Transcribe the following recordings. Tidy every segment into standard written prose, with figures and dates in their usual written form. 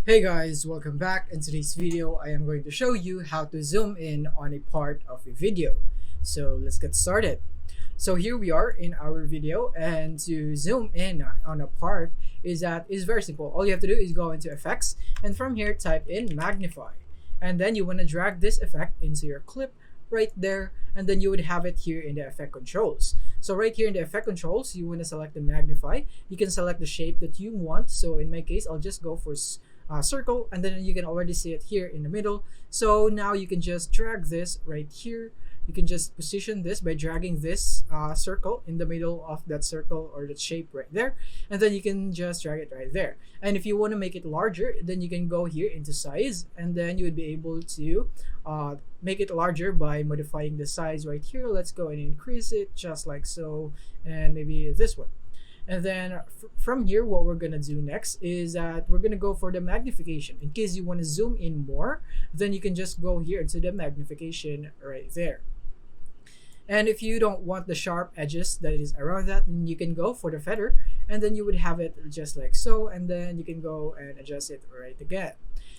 Hey guys, welcome back. In today's video, I am going to show you how to zoom in on a part of a video. So let's get started. So here we are in our video, and to zoom in on a part is very simple. All you have to do is go into effects, and from here type in magnify. And then you want to drag this effect into your clip right there, and then you would have it here in the effect controls. So right here in the effect controls, you want to select the magnify. You can select the shape that you want. So in my case, I'll just go for circle, and then you can already see it here in the middle. So now you can just drag this right here. You can just position this by dragging this circle in the middle of that circle or the shape right there, and then you can just drag it right there. And if you want to make it larger, then you can go here into size, and then you would be able to make it larger by modifying the size right here. Let's go and increase it just like so, and maybe this one. And then from here, what we're gonna do next is that we're gonna go for the magnification. In case you want to zoom in more, then you can just go here to the magnification right there. And if you don't want the sharp edges that is around that, then you can go for the feather, and then you would have it just like so, and then you can go and adjust it right again.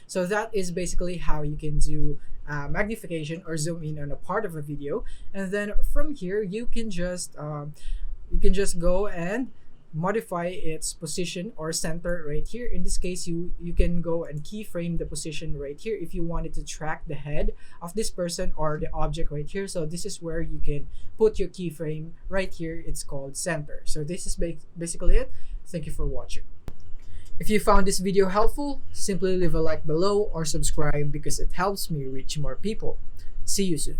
So that is basically how you can do magnification or zoom in on a part of a video. And then from here, you can just go and modify its position or center right here. In this case, you can go and keyframe the position right here if you wanted to track the head of this person or the object right here. So this is where you can put your keyframe right here. It's called center. So this is basically it. Thank you for watching. If you found this video helpful, simply leave a like below or subscribe because it helps me reach more people. See you soon.